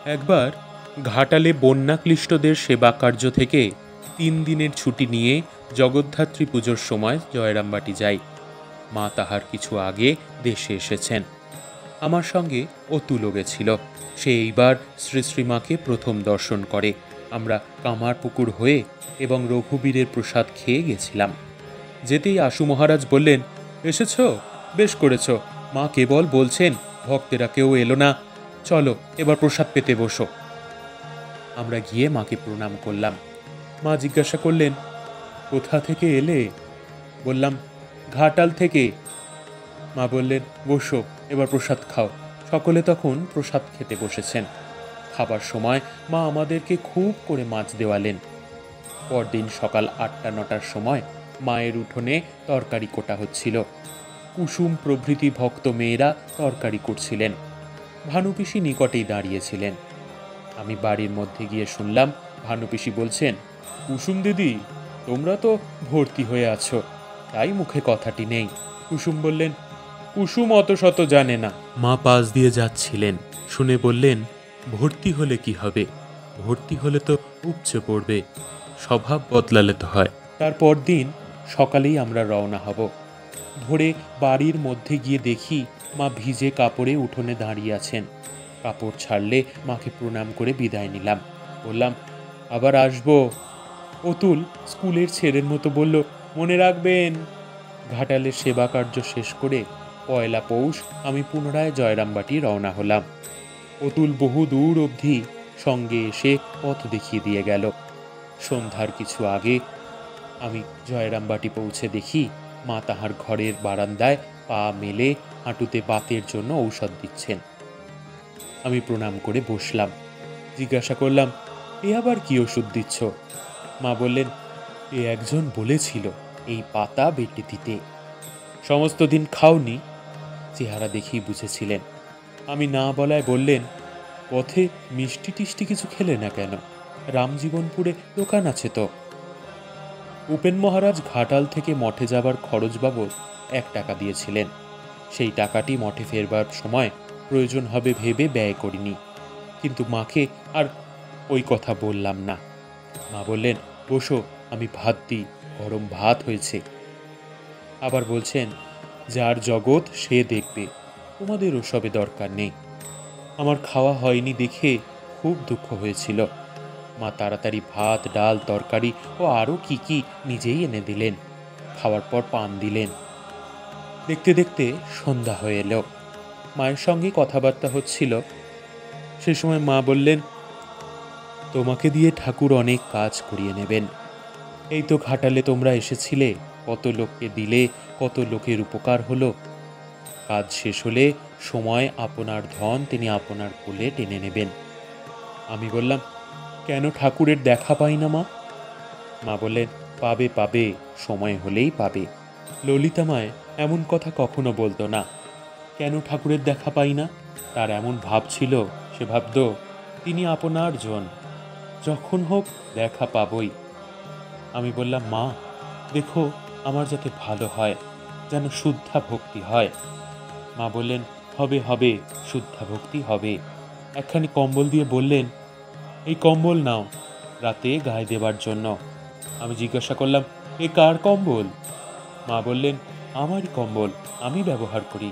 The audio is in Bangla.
একবার ঘাটালে বন্যাক্লিষ্টদের সেবা কার্য থেকে 3 দিনের ছুটি নিয়ে জগদ্ধাত্রী পুজোর সময় জয়রামবাটি যাই। মা তাহার কিছু আগে দেশে এসেছেন। আমার সঙ্গে অতুলও গেছিল। সে এইবার শ্রী শ্রীমাকে প্রথম দর্শন করে। আমরা কামারপুকুর হয়ে এবং রঘুবীরের প্রসাদ খেয়ে গেছিলাম। যেতেই আশু মহারাজ বললেন, এসেছ, বেশ করেছ। মা কেবল বলছেন ভক্তেরা কেউ এলো না, চলো এবার প্রসাদ পেতে বসো। আমরা গিয়ে মাকে প্রণাম করলাম। মা জিজ্ঞাসা করলেন, কোথা থেকে এলে? বললাম, ঘাটাল থেকে। মা বললেন, বসো, এবার প্রসাদ খাও। সকলে তখন প্রসাদ খেতে বসেছেন। খাবার সময় মা আমাদেরকে খুব করে মাছ দেওয়ালেন। পরদিন সকাল 8টা-9টার সময় মায়ের উঠোনে তরকারি কোটা হচ্ছিল। কুসুম প্রভৃতি ভক্ত মেয়েরা তরকারি করছিলেন। ভানুপিসি নিকটেই দাঁড়িয়েছিলেন। আমি বাড়ির মধ্যে গিয়ে শুনলাম ভানুপিসি বলছেন, কুসুম দিদি, তোমরা তো ভর্তি হয়ে আছো, তাই মুখে কথাটি নেই। কুসুম বললেন, কুসুম অত শত জানে না। মা পাশ দিয়ে যাচ্ছিলেন, শুনে বললেন, ভর্তি হলে কি হবে? ভর্তি হলে তো উপচে পড়বে, স্বভাব বদলালে তো হয়। তারপর দিন সকালেই আমরা রওনা হব। ভোরে বাড়ির মধ্যে গিয়ে দেখি মা ভিজে কাপড়ে উঠোনে দাঁড়িয়ে আছেন। কাপড় ছাড়লে মাকে প্রণাম করে বিদায় নিলাম। বললাম, আবার আসবো। অতুল স্কুলের ছেলের মতো বলল, মনে রাখবেন। ঘাটালের সেবা কার্য শেষ করে পয়লা পৌষ আমি পুনরায় জয়রামবাটি রওনা হলাম। অতুল বহু দূর অবধি সঙ্গে এসে পথ দেখিয়ে দিয়ে গেল। সন্ধ্যার কিছু আগে আমি জয়রামবাটি পৌঁছে দেখি মা তাহার ঘরের বারান্দায় পা মেলে হাঁটুতে বাতের জন্য ঔষধ দিচ্ছেন। আমি প্রণাম করে বসলাম। জিজ্ঞাসা করলাম, এ আবার কি ওষুধ দিচ্ছ? মা বললেন, এ একজন বলেছিল এই পাতা বেটে দিতে। সমস্ত দিন খাওনি? চেহারা দেখেই বুঝেছিলেন। আমি না বলায় বললেন, পথে মিষ্টি টিষ্টি কিছু খেলে না কেন? রামজীবনপুরে দোকান আছে তো। উপেন মহারাজ ঘাটাল থেকে মঠে যাবার খরচ বাবদ 1 টাকা দিয়েছিলেন। সেই টাকাটি মঠে ফেরবার সময় প্রয়োজন হবে ভেবে ব্যয় করিনি। কিন্তু মাকে আর ওই কথা বললাম না। মা বললেন, বসো, আমি ভাত দিই, গরম ভাত হয়েছে। আবার বলছেন, যার জগৎ সে দেখবে, তোমাদের ওসবে দরকার নেই। আমার খাওয়া হয়নি দেখে খুব দুঃখ হয়েছিল। মা তাড়াতাড়ি ভাত, ডাল, তরকারি ও আরও কি কি নিজেই এনে দিলেন। খাওয়ার পর পান দিলেন। দেখতে দেখতে সন্ধ্যা হয়ে এলো। মায়ের সঙ্গে কথাবার্তা হচ্ছিল। সে সময় মা বললেন, তোমাকে দিয়ে ঠাকুর অনেক কাজ করিয়ে নেবেন। এই তো ঘাটালে তোমরা এসেছিলে, কত লোককে দিলে, কত লোকের উপকার হলো। কাজ শেষ হলে সময় আপনার ধন তিনি আপনার কোলে টেনে নেবেন। আমি বললাম, কেন ঠাকুরের দেখা পাই না মা? মা বললেন, পাবে পাবে, সময় হলেই পাবে। ললিতামায় এমন কথা কখনো বলতো না। কেন ঠাকুরের দেখা পাই না? তার এমন ভাব ছিল, সে ভাবত তিনি আপনার জন, যখন হোক দেখা পাবই। আমি বললাম, মা দেখো আমার যাতে ভালো হয়, যেন শুদ্ধা ভক্তি হয়। মা বললেন, হবে হবে, শুদ্ধা ভক্তি হবে। একখানি কম্বল দিয়ে বললেন, এই কম্বল নাও, রাতে গায়ে দেবার জন্য। আমি জিজ্ঞাসা করলাম, এ কার কম্বল? মা বললেন, আমারই কম্বল, আমি ব্যবহার করি।